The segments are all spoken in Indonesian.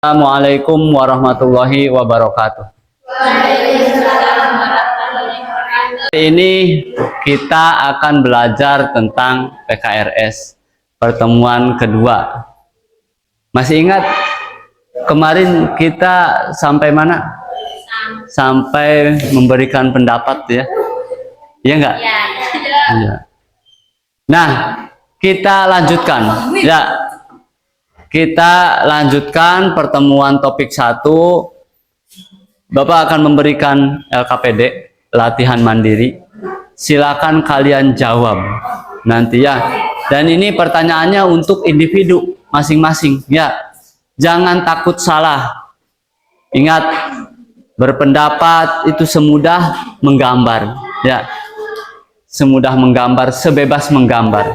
Assalamualaikum warahmatullahi wabarakatuh. Hari ini kita akan belajar tentang PKRS pertemuan kedua. Masih ingat kemarin kita sampai mana? Sampai memberikan pendapat ya? Iya enggak? Iya. Nah, kita lanjutkan ya. Kita lanjutkan pertemuan topik 1. Bapak akan memberikan LKPD, latihan mandiri. Silakan kalian jawab nanti ya. Dan ini pertanyaannya untuk individu masing-masing ya. Jangan takut salah. Ingat, berpendapat itu semudah menggambar ya. Semudah menggambar, sebebas menggambar.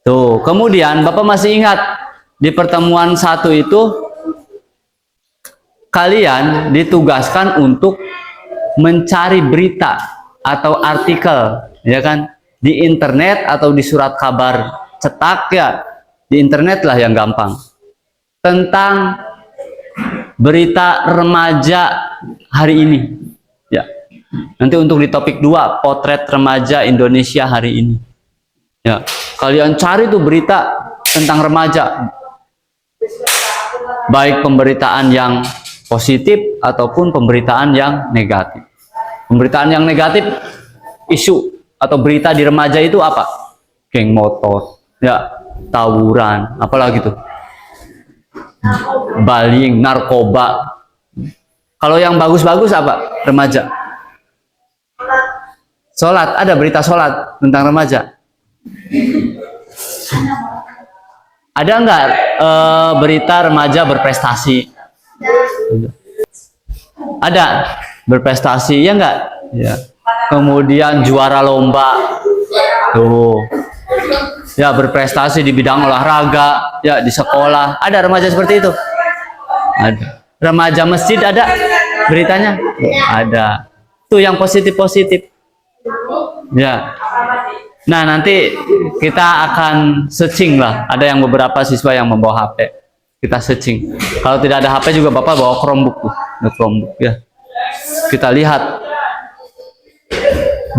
Tuh, kemudian Bapak masih ingat di pertemuan 1 itu kalian ditugaskan untuk mencari berita atau artikel ya kan di internet atau di surat kabar cetak ya, di internet lah yang gampang, tentang berita remaja hari ini ya. Nanti untuk di topik 2, potret remaja Indonesia hari ini ya, kalian cari tuh berita tentang remaja, baik pemberitaan yang positif ataupun pemberitaan yang negatif. Pemberitaan yang negatif, isu atau berita di remaja itu apa? Geng motor, ya, tawuran, apalagi tuh, baling, narkoba. Kalau yang bagus-bagus apa? Remaja. Sholat, ada berita sholat tentang remaja. Ada enggak berita remaja berprestasi? Ada berprestasi ya enggak? Ya. Kemudian juara lomba, tuh, ya berprestasi di bidang olahraga, ya di sekolah. Ada remaja seperti itu? Ada. Remaja masjid ada beritanya? Ada. Tuh yang positif-positif. Ya. Nah, nanti kita akan searching lah. Ada yang beberapa siswa yang membawa HP. Kita searching. Kalau tidak ada HP juga Bapak bawa Chromebook tuh. Chromebook ya. Kita lihat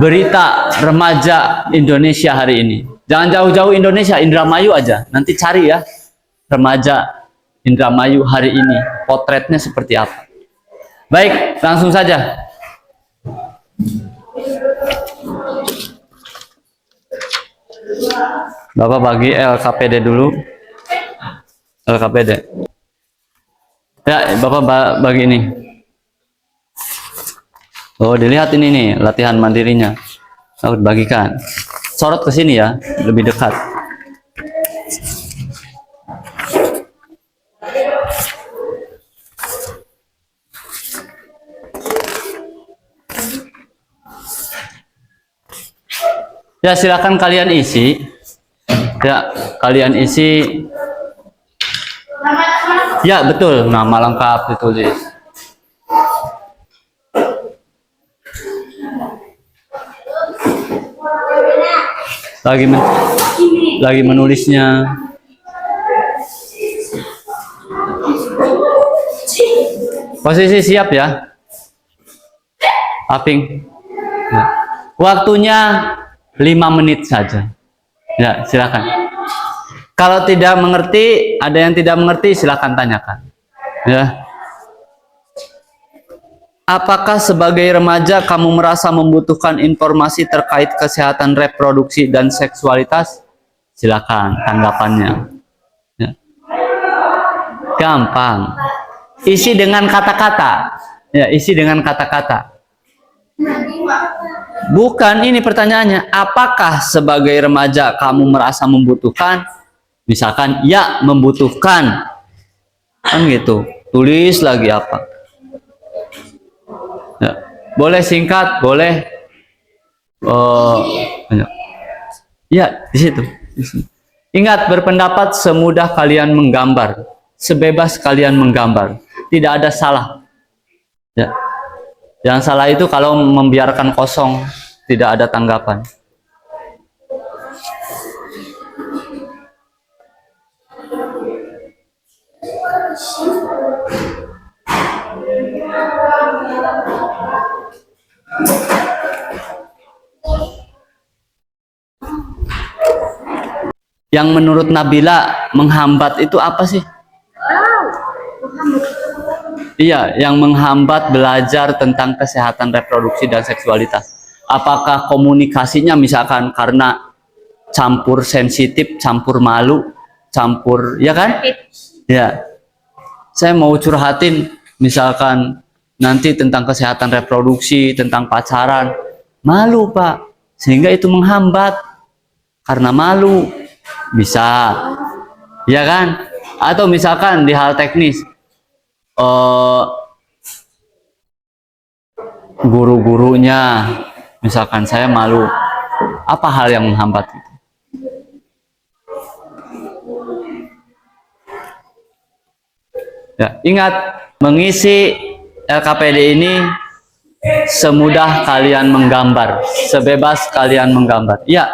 berita remaja Indonesia hari ini. Jangan jauh-jauh Indonesia, Indramayu aja. Nanti cari ya. Remaja Indramayu hari ini. Potretnya seperti apa. Baik, langsung saja. Bapak bagi LKPD dulu. LKPD. Ya, Bapak bagi ini. Oh, dilihat ini nih, latihan mandirinya. Aku bagikan. Sorot ke sini ya, lebih dekat. Ya, silakan kalian isi. Ya, kalian isi. Ya, betul. Nama lengkap ditulis. Lagi menulisnya. Posisi siap ya. Aping. Ya. Waktunya 5 menit saja. Ya, silakan. Kalau tidak mengerti, ada yang tidak mengerti, silakan tanyakan. Ya. Apakah sebagai remaja kamu merasa membutuhkan informasi terkait kesehatan reproduksi dan seksualitas? Silakan tanggapannya. Ya. Gampang. Isi dengan kata-kata. Ya, isi dengan kata-kata. Bukan, ini pertanyaannya, apakah sebagai remaja kamu merasa membutuhkan? Misalkan ya, membutuhkan, kan gitu. Tulis lagi apa ya. Boleh singkat, boleh ya, di situ. Ingat, berpendapat semudah kalian menggambar, sebebas kalian menggambar, tidak ada salah ya. Yang salah itu kalau membiarkan kosong, tidak ada tanggapan. Yang menurut Nabila menghambat itu apa sih? Iya, yang menghambat belajar tentang kesehatan reproduksi dan seksualitas. Apakah komunikasinya misalkan karena campur sensitif, campur malu, campur, ya kan? Ya, saya mau curhatin misalkan nanti tentang kesehatan reproduksi, tentang pacaran, malu Pak, sehingga itu menghambat karena malu, bisa, ya kan? Atau misalkan di hal teknis, guru-gurunya, misalkan saya malu, apa hal yang menghambat itu? Ya, ingat, mengisi LKPD ini semudah kalian menggambar, sebebas kalian menggambar. Ya,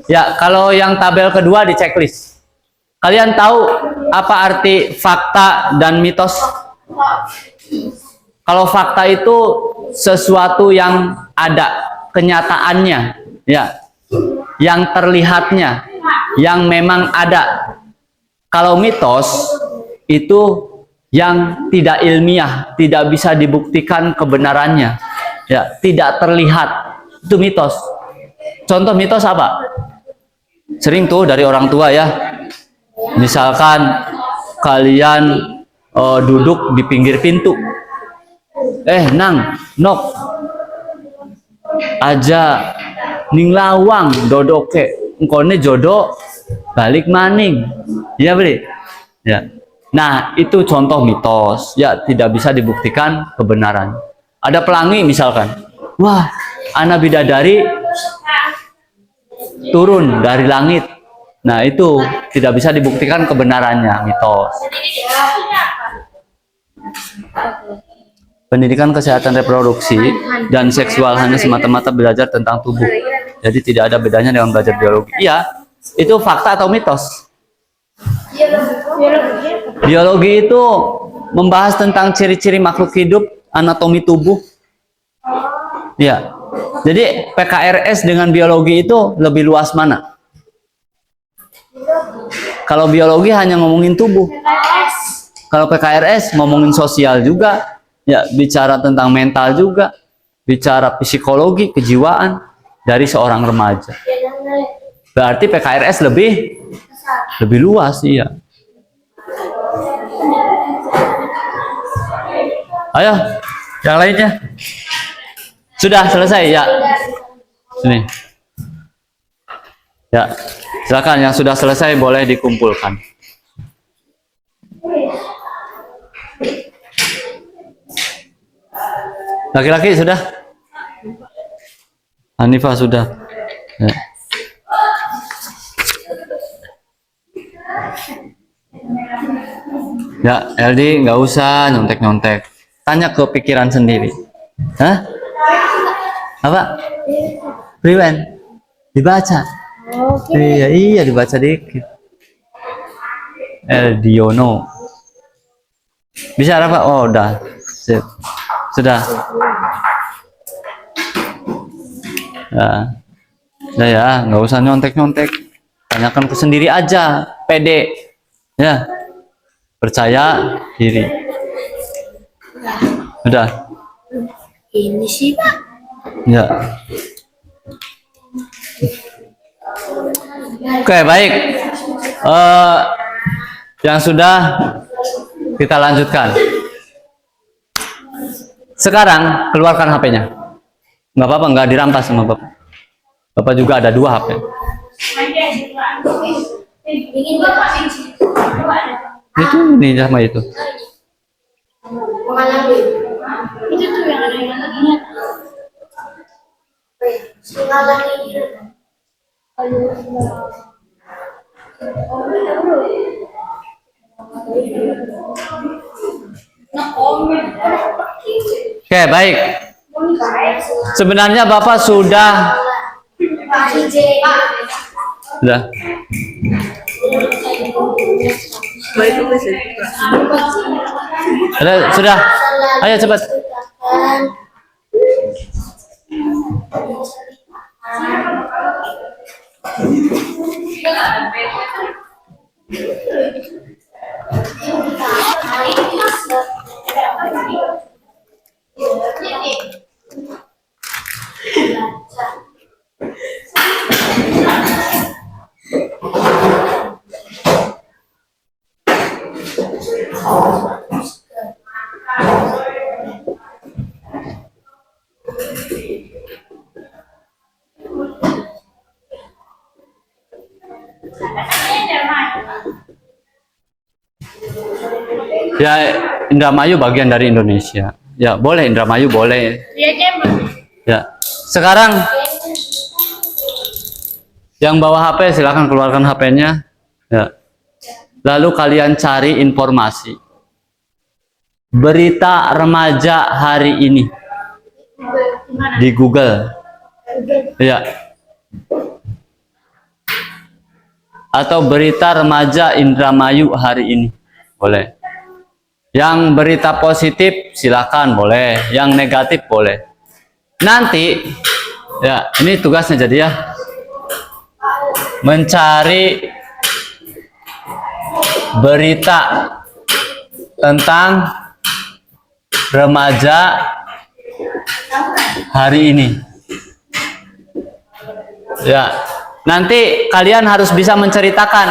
ya, kalau yang tabel kedua di checklist. Kalian tahu apa arti fakta dan mitos? Kalau fakta itu sesuatu yang ada kenyataannya, ya, yang terlihatnya, yang memang ada. Kalau mitos itu yang tidak ilmiah, tidak bisa dibuktikan kebenarannya, ya, tidak terlihat, itu mitos. Contoh mitos apa? Sering tuh dari orang tua ya, misalkan kalian duduk di pinggir pintu, nang nok aja ning lawang dodoke engkone jodoh balik maning, ya beli, ya. Nah, itu contoh mitos, ya, tidak bisa dibuktikan kebenaran. Ada pelangi misalkan, wah, anak bidadari turun dari langit. Nah, itu tidak bisa dibuktikan kebenarannya, mitos. Pendidikan kesehatan reproduksi dan seksual hanya semata-mata belajar tentang tubuh. Jadi tidak ada bedanya dengan belajar biologi. Iya, itu fakta atau mitos? Biologi itu membahas tentang ciri-ciri makhluk hidup, anatomi tubuh. Ya. Jadi PKRS dengan biologi itu lebih luas mana? Kalau biologi hanya ngomongin tubuh. Kalau PKRS ngomongin sosial juga, ya, bicara tentang mental juga, bicara psikologi, kejiwaan dari seorang remaja. Berarti PKRS lebih luas, iya. Ayo, yang lainnya. Sudah selesai, ya. Sini. Ya, silakan yang sudah selesai boleh dikumpulkan. Laki-laki sudah? Hanifah sudah. Ya. Ya, LD nggak usah nyontek-nyontek. Tanya ke pikiran sendiri. Hah? Apa? Priwen? Dibaca? Iya, dibaca dikit. Eldiono. Bisa apa? Oh, udah. Sip. Sudah. Nah, ya, nggak usah nyontek-nyontek. Tanyakan ke sendiri aja. Pede. Ya. Percaya diri. Udah. Ini sih Pak. Ya. Oke, baik. Yang sudah kita lanjutkan. Sekarang keluarkan HP-nya. Nggak apa-apa, nggak dirampas sama Bapak. Bapak juga ada 2 HP. Itu ini sama itu. Itu tuh yang ada yang lagi. Oke, baik. Sebenarnya Bapak sudah. Sudah. Ayo cepat. Ya, Indramayu bagian dari Indonesia. Ya, boleh Indramayu boleh. Dia Jember. Ya. Sekarang yang bawa HP silakan keluarkan HP-nya. Ya. Lalu kalian cari informasi. Berita remaja hari ini di Google. Ya. Atau berita remaja Indramayu hari ini. Boleh. Yang berita positif silakan boleh, yang negatif boleh. Nanti ya, ini tugasnya jadi ya. Mencari berita tentang remaja hari ini. Ya, nanti kalian harus bisa menceritakan.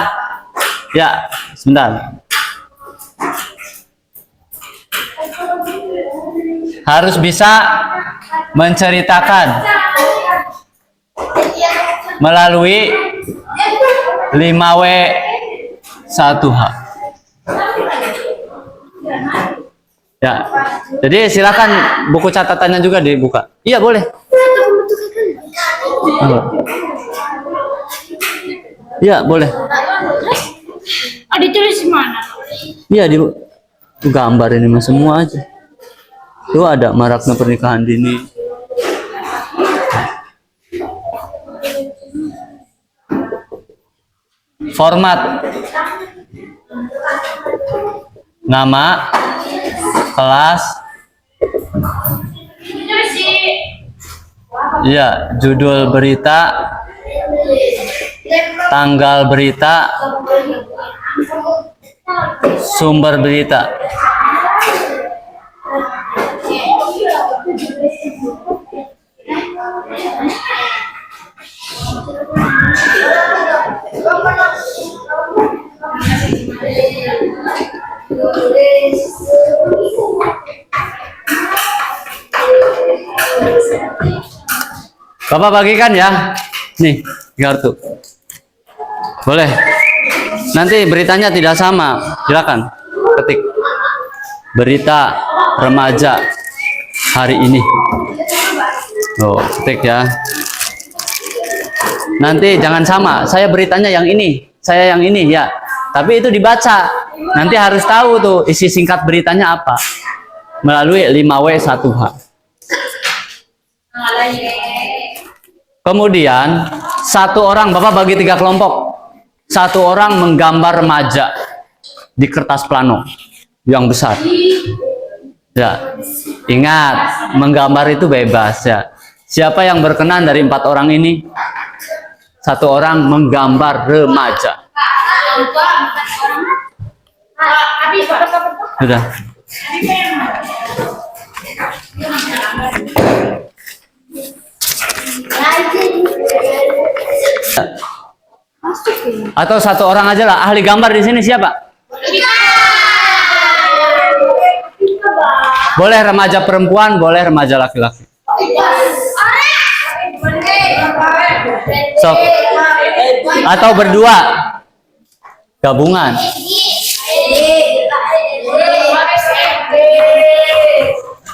Ya, sebentar. Harus bisa menceritakan melalui 5W 1H. Ya, jadi silakan buku catatannya juga dibuka. Iya boleh. Iya boleh. Oh, ditulis di mana? Iya di gambar ini mah semua aja. Tuh ada maraknya pernikahan dini. Format nama, kelas, ya, judul berita, tanggal berita, sumber berita. Bapak bagikan ya. Nih, kartu. Boleh. Nanti beritanya tidak sama. Silakan ketik. Berita remaja hari ini. Oh, ketik ya. Nanti jangan sama. Saya beritanya yang ini, saya yang ini ya. Tapi itu dibaca. Nanti harus tahu tuh isi singkat beritanya apa. Melalui 5W 1H. Kemudian satu orang, Bapak bagi 3 kelompok. Satu orang menggambar remaja di kertas plano yang besar. Ya, ingat menggambar itu bebas ya. Siapa yang berkenan dari 4 orang ini? Satu orang menggambar remaja. Sudah. Atau satu orang aja lah, ahli gambar di sini siapa? Boleh remaja perempuan, boleh remaja laki-laki. Sok. Atau berdua, gabungan.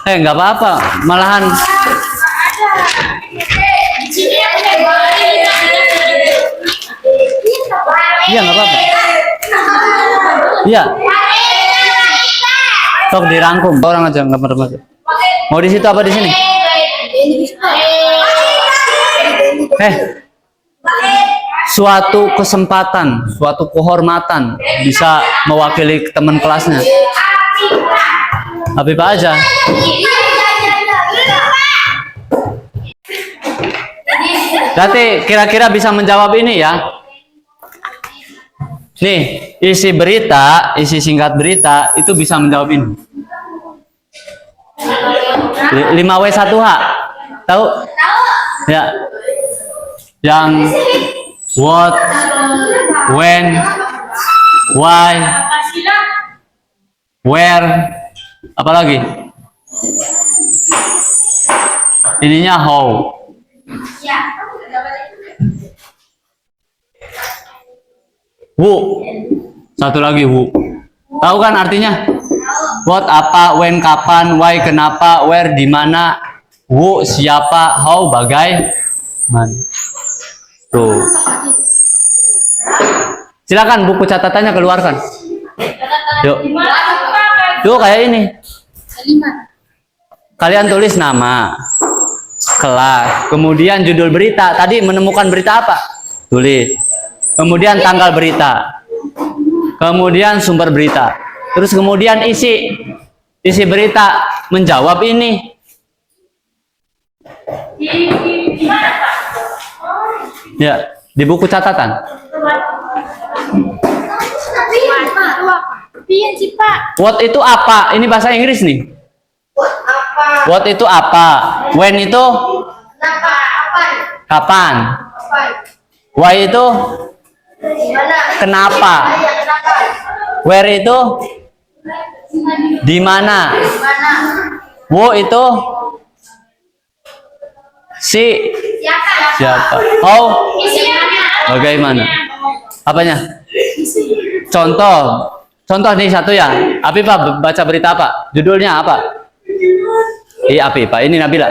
Nggak apa-apa, malahan. Iya, nggak apa-apa. Iya. Sok dirangkum, orang aja nggak apa-apa. Mau di situ apa di sini? Suatu kesempatan, suatu kehormatan bisa mewakili teman kelasnya. Habib aja. Berarti kira-kira bisa menjawab ini ya. Nih, isi berita, isi singkat berita itu bisa menjawab ini. 5W1H. Tahu? Ya. Yang what, when, why, where, apa lagi? Ininya how. Who. Satu lagi who. Tahu kan artinya? What apa, when kapan, why kenapa, where di mana, who siapa, how bagaimana. Tuh. Silakan buku catatannya keluarkan. Yuk. Tuh kayak ini. Kalian tulis nama, kelas, kemudian judul berita. Tadi menemukan berita apa? Tulis. Kemudian tanggal berita. Kemudian sumber berita. Terus kemudian isi berita menjawab ini. Ya, di buku catatan. What itu apa? Ini bahasa Inggris nih. What itu apa? When itu kapan? Why itu kenapa? Where itu di mana? Wo itu siapa? How bagaimana? Apanya? Contoh nih satu ya. Apipah baca berita apa? Judulnya apa? Iya Apipah. Ini Nabila.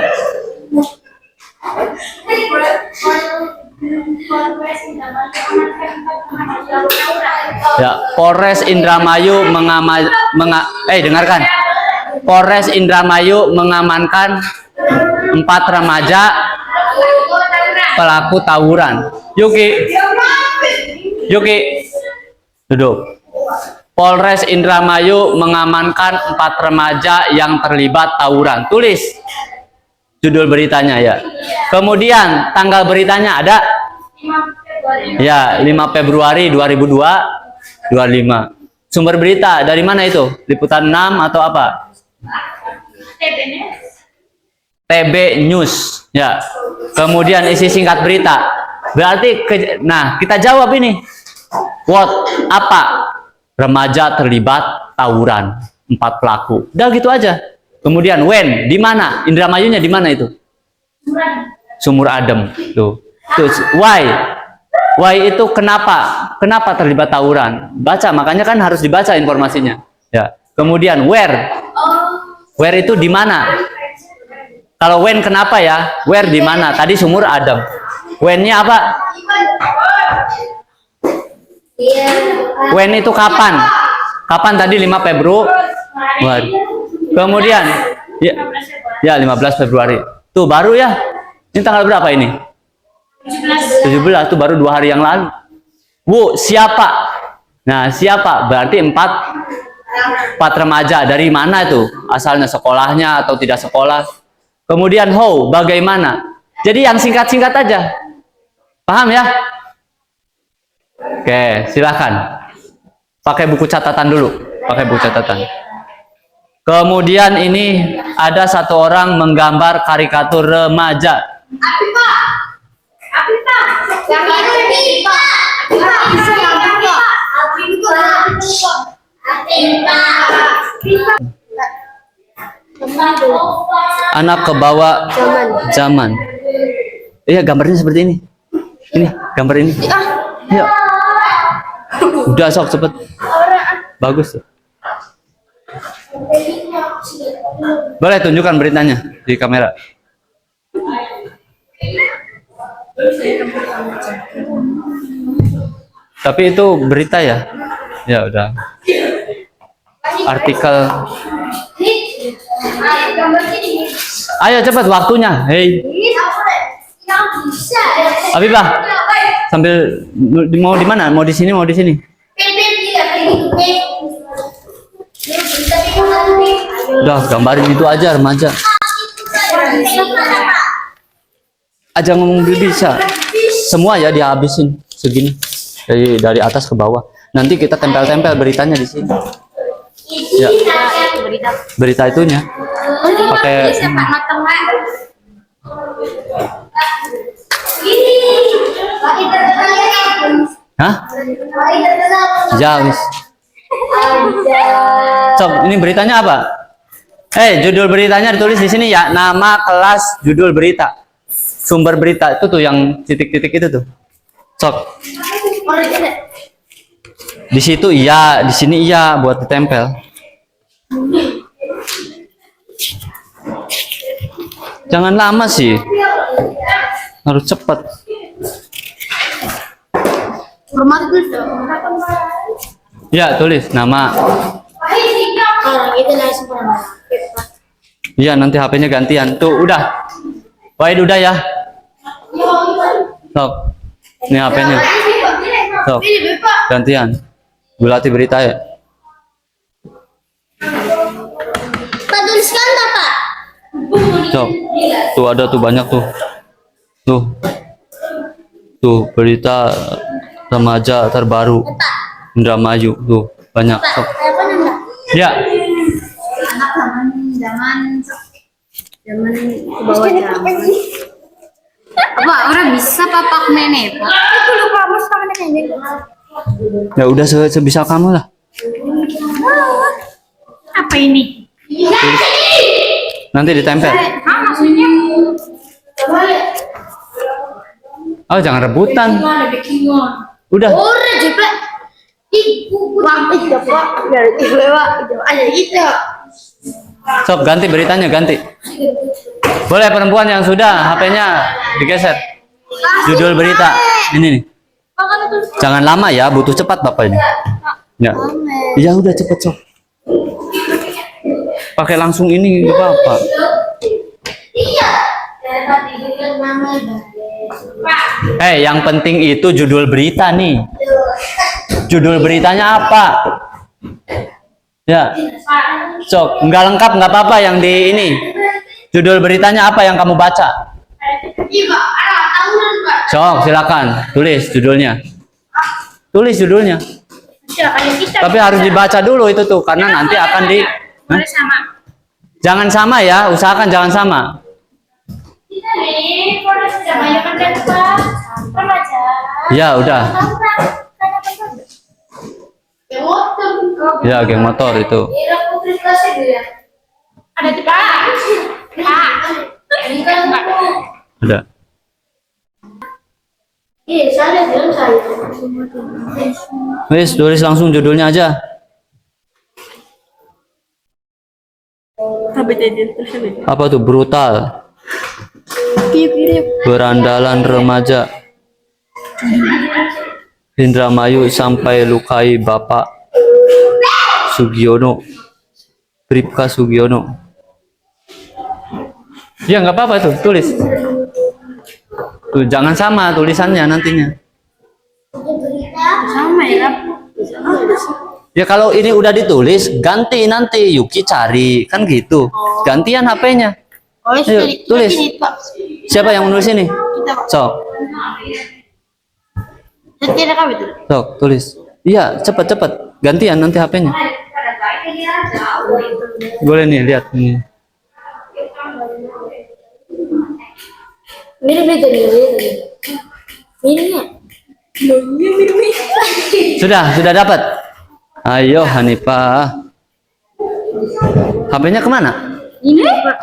Ya, Polres Indramayu dengarkan. Polres Indramayu mengamankan 4 remaja pelaku tawuran. Yuki, duduk. Polres Indramayu mengamankan 4 remaja yang terlibat tawuran. Tulis judul beritanya ya. Kemudian tanggal beritanya ada? Ya, 5 Februari 2025. Sumber berita dari mana itu? Liputan 6 atau apa? TB News. Ya. Kemudian isi singkat berita. Berarti nah, kita jawab ini. What apa? Remaja terlibat tawuran, 4 pelaku. Udah gitu aja. Kemudian when, di mana? Indramayunya di mana itu? Sumur Adem. Tuh. Terus why? Why itu kenapa? Kenapa terlibat tawuran? Baca, makanya kan harus dibaca informasinya. Ya. Kemudian where? Where itu di mana? Kalau when kenapa ya? Where di mana? Tadi Sumur Adem. When-nya apa? When itu kapan? Kapan tadi 5 Februari. Kemudian ya 15 Februari. Tuh baru ya. Ini tanggal berapa ini? 17 tuh baru 2 hari yang lalu. Bu, siapa? Nah, siapa? Berarti 4 remaja. Dari mana itu? Asalnya sekolahnya atau tidak sekolah? Kemudian how, bagaimana? Jadi yang singkat-singkat aja. Paham ya? Oke, silakan. Pakai buku catatan dulu. Pakai buku catatan. Kemudian ini ada 1 orang menggambar karikatur remaja. Anak kebawa zaman. Iya, gambarnya seperti ini. Ini, gambar ini. Yuk. Udah sok cepet. Bagus tuh. Boleh tunjukkan beritanya di kamera. Tapi itu berita ya? Ya udah. Artikel. Ayo cepat waktunya. Hei. Habibah. Sambil mau di mana? Mau di sini, mau di sini. Udah, gambarin itu aja remaja. Aja ngomong bisa. Semua ya dihabisin segini. Dari atas ke bawah. Nanti kita tempel-tempel beritanya di sini. Ya, Berita. berita itunya. Pakai Siapa nonton Pak? hah? Ya, wis. Sob, ini beritanya apa? Judul beritanya ditulis di sini ya, nama, kelas, judul berita. Sumber berita itu tuh yang titik-titik itu tuh. Sok. Di situ iya, di sini iya buat ditempel. Jangan lama sih. Harus cepat. Rumah itu dong. Ya, tulis nama. Itu lah sempurna. Iya, nanti HP-nya gantian. Tuh, udah. Wahid udah ya. Sok. Ini HP-nya. Sok. Gantian. Gulati berita ya. Pak tuliskan tak Pak? Sok. Tuh ada tuh banyak tuh. Tuh. Tuh berita remaja terbaru. Indramayu tuh banyak. Sok. Apa nama? Ya. Anak zaman ke bawah zaman. Apa orang bisa papak mene Pak? Aku lupa mas tangan kayaknya. Ya udah sebisa kamu lah. Apa ini? Nanti ditempel. Maksudnya? Oh, jangan rebutan. Gimana bikin Udah. Orang jeplak. Wah, itu Pak. Itu Pak. Itu aja gitu. Sok ganti beritanya, ganti. Boleh perempuan yang sudah HP-nya digeser. Judul berita ini nih. Jangan lama ya, butuh cepat Bapak ini. Ya. Ya udah cepet sok. Pakai langsung ini nggak apa-apa. Yang penting itu judul berita nih. Judul beritanya apa? Ya. Sok, nggak lengkap nggak apa-apa yang di ini. Judul beritanya apa yang kamu baca? Sok, silakan tulis judulnya. Tulis judulnya. Tapi harus dibaca dulu itu tuh karena nanti akan di. Hah? Jangan sama ya, usahakan jangan sama. Ya udah. Ya geng motor itu. Ada tuh Pak. Ada. Iya, saya bilang saya. Wis, tulis langsung judulnya aja. Apa tuh? Brutal. Berandalan remaja. Indramayu sampai lukai Bapak Sugiono. Bribka Sugiono. Ya nggak apa-apa tuh, tulis. Tuh jangan sama tulisannya nantinya. Sama ya. Ya kalau ini udah ditulis, ganti nanti Yuki cari kan gitu. Gantian HP-nya. Oh, Ayo, tulis. Siapa yang menulis ini? Kita, Pak. Sok, Setia kami tuh. sok, tulis. Iya, cepet. Gantian nanti HP-nya. Boleh nih, lihat ini. Mirip tadi. Mirip. Sudah dapat. Ayo Hanifah. HP-nya kemana? Ini Pak.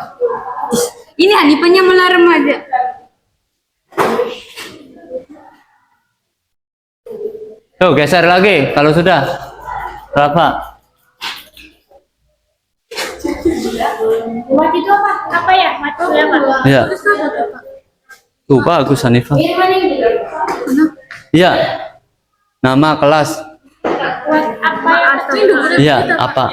Ini Hanifahnya malah remaja. Tuh geser lagi kalau sudah. Berapa? Buat itu apa? Apa ya? Matu apa? Iya. Tuh bagus Hanifah. Ini mana ini? Iya. Nama kelas. Buat apa? Iya, apa?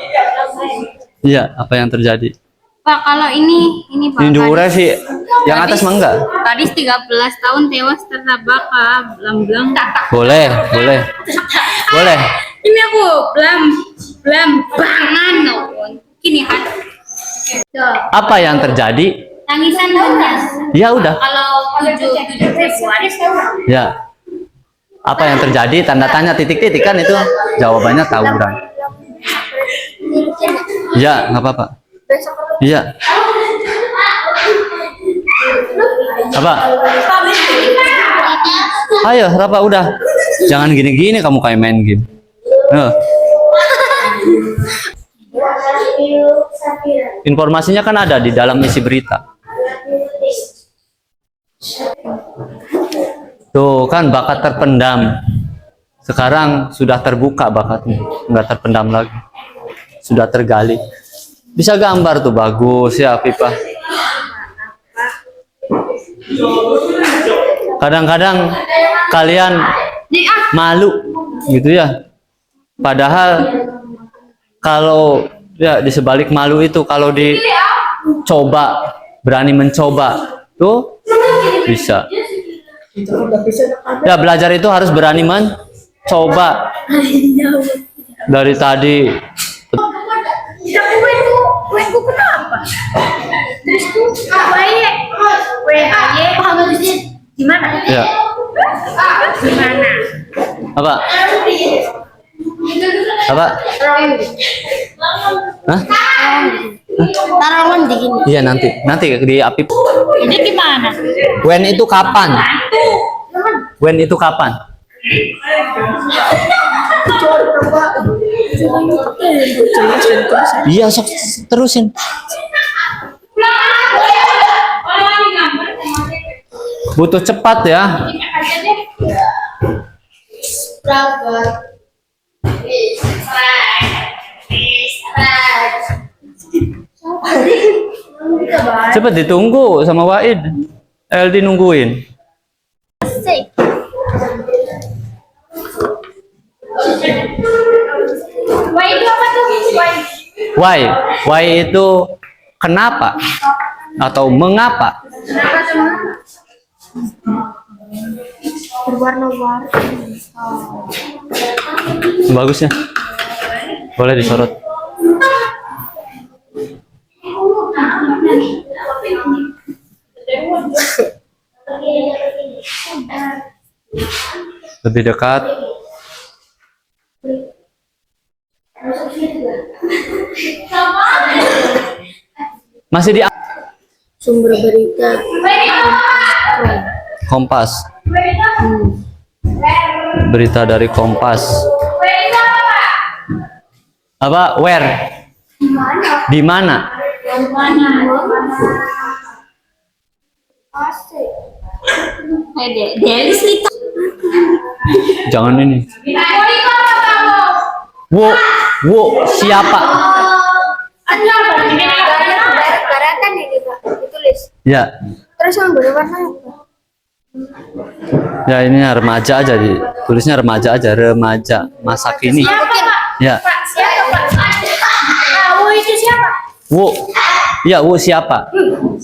Iya, apa yang terjadi? Pak, kalau ini Pak. Ini diurai sih. Yang atas mah enggak? Gadis 13 tahun tewas tertabrak blam. Boleh. Ini aku blam bangan non. Kini kan. Apa yang terjadi? Tangisan deras. Ya udah. Kalau 7 Februari Ya. Apa yang terjadi? Tanda tanya titik-titik kan itu jawabannya tawuran. Iya, nggak apa-apa. Iya. Apa? Ayo, Rafa udah. Jangan gini-gini kamu kayak main game. Informasinya kan ada di dalam isi berita. Tuh kan bakat terpendam. Sekarang sudah terbuka bakatnya, nggak terpendam lagi. Sudah tergali. Bisa gambar tuh bagus ya, Pipa. Kadang-kadang kalian malu gitu ya. Padahal kalau ya di sebalik malu itu kalau dicoba, berani mencoba tuh bisa. Ya belajar itu harus berani mencoba. Dari tadi Kuenku kenapa? Terus di mana? ya. Di mana? Apa? Apa? Hah? Taruhan di gini. Iya nanti di Apip. Ini gimana? When itu kapan? When itu kapan? Iya sok terusin. Butuh cepat ya. Cepat ditunggu sama Waid. LD nungguin. Why itu apa tuh? Why? Why itu kenapa atau mengapa? Berwarna-warni. Bagusnya. Boleh disorot. Lebih dekat. Masih di Sumber berita. Kompas. Berita dari Kompas. Apa? Where? Di mana? Jangan ini. Wo, siapa? Daratan ya gitu, ditulis. Ya. Terus yang berwarna apa? Ya ini remaja aja tulisnya remaja aja, remaja masa kini. Ya. Siapa Pak? Wo itu siapa? Wo. Ya, wo siapa?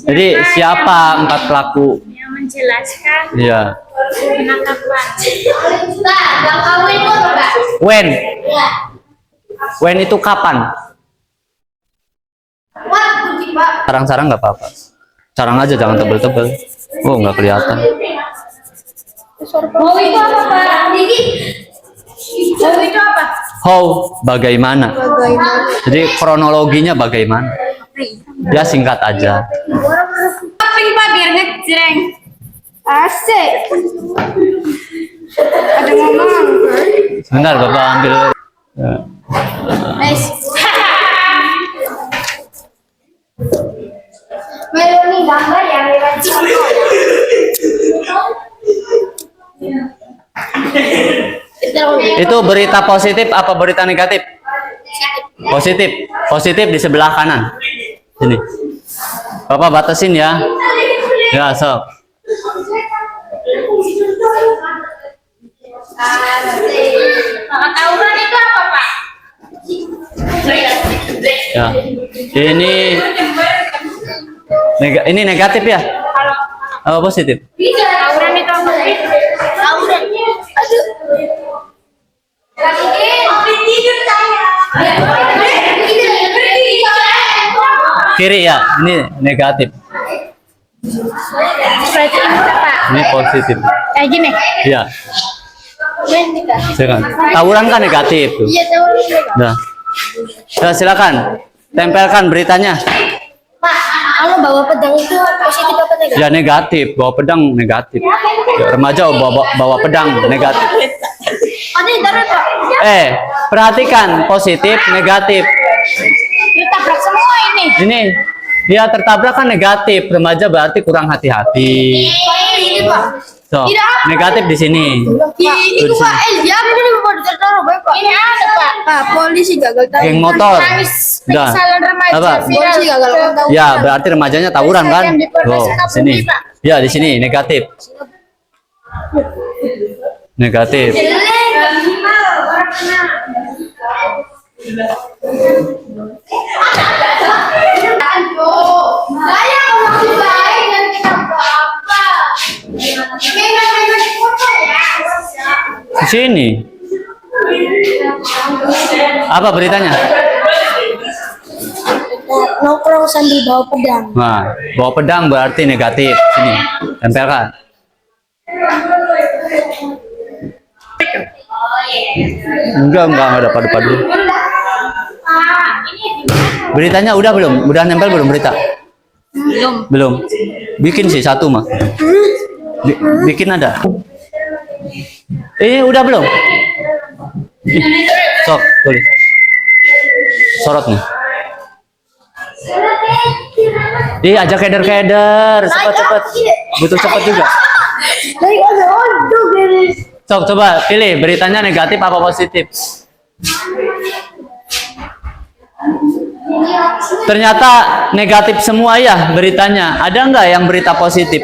Jadi siapa 4 pelaku? Yang menjelaskan Ya. penangkapan. Bang kamu itu apa? When? When itu kapan? Sarang-sarang nggak apa-apa. Sarang aja jangan tebel-tebel. Oh nggak kelihatan. Mau itu apa Pak? Mau itu apa? How? Bagaimana? Jadi kronologinya bagaimana? Ya singkat aja. Ping Pak biar ngejreng. Asik. Ada ngomong. Sebentar Bapak ambil. Ya. Nice. Meloni gambar yang lewat Itu berita positif apa berita negatif? Positif. Positif di sebelah kanan. Sini. Bapak batasin ya. Ya, sok. Tawuran itu apa Pak? Ya. Ini negatif ya? Oh, positif. Tawuran itu apa? Tawuran. Aduh. Kiri ya, ini negatif. Berarti ini apa? Ini positif. Kayak gini. Iya. Silakan. Tawuran kan negatif tuh. Iya, tawuran juga. Nah. Ya, silakan. Tempelkan beritanya. Pak, kalau bawa pedang itu positif apa negatif? Ya negatif, bawa pedang negatif. Ya, remaja bawa pedang negatif. Ada yang taruh, Pak. Perhatikan positif, negatif. Ditabrak semua ini. Ini dia tertabrak kan negatif, remaja berarti kurang hati-hati. Ini, Pak. So, negatif di sini. Itu Pak, dia ini mau ditaruh, Pak. Ini ada, Pak. Pak, polisi gagal tahu. Geng motor. Udah. Apa? Polisi gagal tahu. Ya, berarti remajanya tawuran kan? Oh, sini. Ya, di sini negatif. Negatif. Di sini. Apa beritanya? Nongkrong sambil bawa pedang. Nah, bawa pedang berarti negatif. Sini, tempelkan. Enggak ada padu-padu. Beritanya udah belum? Udah nempel belum berita? Belum. Bikin sih satu mah. Bikin ada. Ini udah belum? Sok, tulis. Sorot nih. Ajak keder-keder, cepat-cepat. Butuh cepat juga. Sok, coba pilih beritanya negatif apa positif. Ternyata negatif semua ya beritanya. Ada nggak yang berita positif?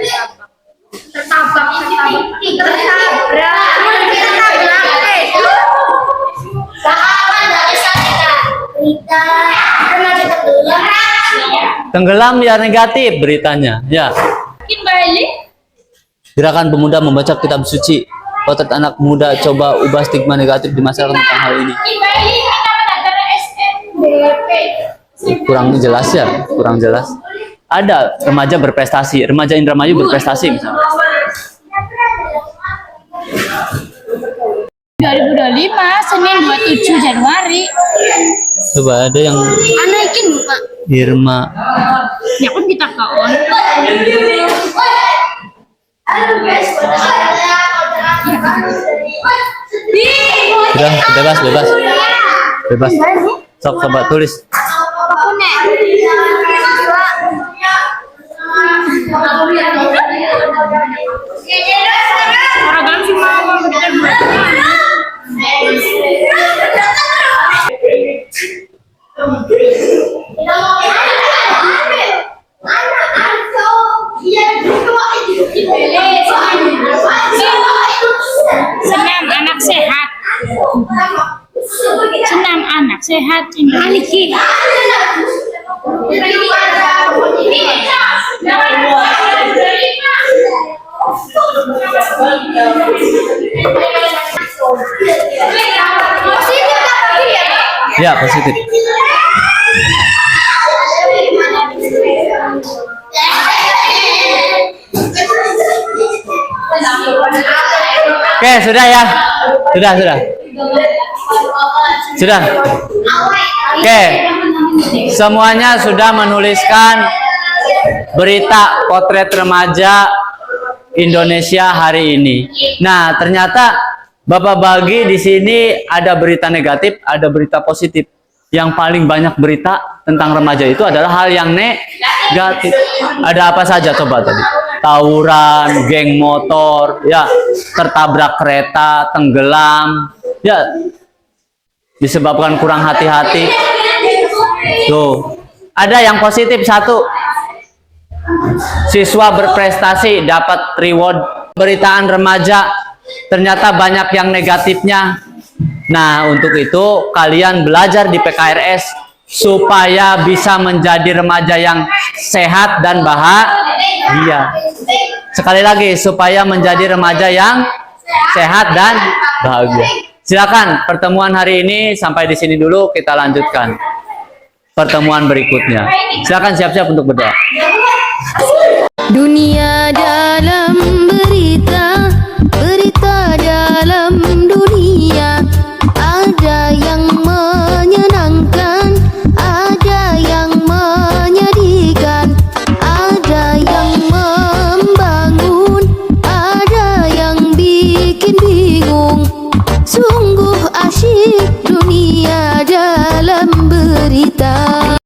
Tenggelam ya negatif beritanya. Ya. Gerakan pemuda membaca kitab suci. Potret anak muda coba ubah stigma negatif di masyarakat tentang hal ini. Kurang jelas ya, kurang jelas. Ada remaja berprestasi, remaja Indramayu berprestasi misalnya. 2025 Senin 27 Januari. Coba ada yang Anaikin, Pak. Irma. Ya kan kita kawan. Udah, bebas. Sok, coba tulis. Senam anak sehat. Senam anak sehat Indonesia. Ya, positif. Oke, sudah ya. Sudah. Oke. Semuanya sudah menuliskan berita potret remaja Indonesia hari ini. Nah, ternyata Bapak bagi di sini ada berita negatif, ada berita positif. Yang paling banyak berita tentang remaja itu adalah hal yang negatif. Ada apa saja coba tadi? Tawuran, geng motor, ya, tertabrak kereta, tenggelam, ya, disebabkan kurang hati-hati. Tuh, ada yang positif satu. Siswa berprestasi dapat reward. Beritaan remaja ternyata banyak yang negatifnya. Nah, untuk itu kalian belajar di PKRS supaya bisa menjadi remaja yang sehat dan bahagia. Sekali lagi, supaya menjadi remaja yang sehat dan bahagia. Silakan, pertemuan hari ini sampai di sini dulu, kita lanjutkan pertemuan berikutnya. Silakan siap-siap untuk berdoa. Dunia dalam berita, berita dalam dunia. asyik dunia dalam berita.